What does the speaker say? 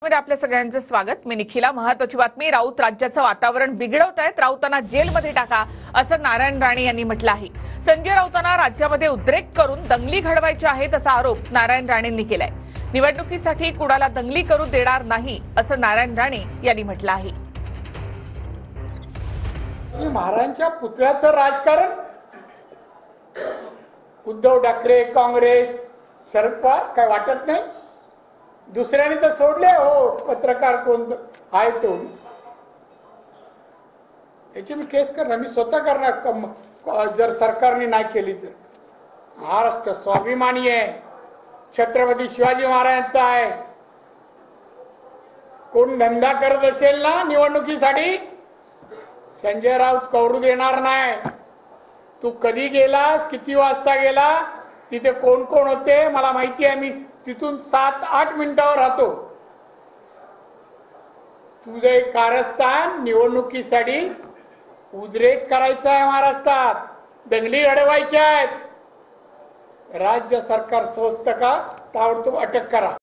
मध्ये आपल्या सगळ्यांचं स्वागत। मी निखिला। महत्त्वाची बातमी, राऊत राज्याचं वातावरण बिघडवत आहेत, राऊतांना जेलमध्ये टाका असं नारायण राणे यांनी म्हटलं आहे। संजय राऊतांना राज्यामध्ये उद्रेक करून दंगली घडवायची आहेत असा आरोप नारायण राणेंनी केलाय। निवडणुकीसाठी कुणाला दंगली करू देणार नाही असं नारायण राणे यांनी म्हटलं आहे। महाराजांच्या पुतळ्याचं राजकारण, उद्धव ठाकरे, काँग्रेस, शरद पवार काय वाटत नाही? दुसऱ्याने तर सोडले हो, पत्रकार कोण आहे तो, त्याची मी केस करणार, मी स्वतः करणार जर सरकारने नाही केली तर। महाराष्ट्र स्वाभिमानी आहे, छत्रपती शिवाजी महाराजांचा आहे। कोण धंदा करत असेल ना निवडणुकीसाठी, संजय राऊत करू देणार नाही। तू कधी गेलास, किती वाजता गेला, तिथे कोण कोण होते मला माहिती आहे। मी तिथून 7-8 मिनिटावर राहतो। तुझं एक कारस्थान निवडणुकीसाठी उद्रेक करायचा आहे, महाराष्ट्रात दंगली घडवायच्या आहेत। राज्य सरकार स्वस्त का, ताबडतोब अटक करा।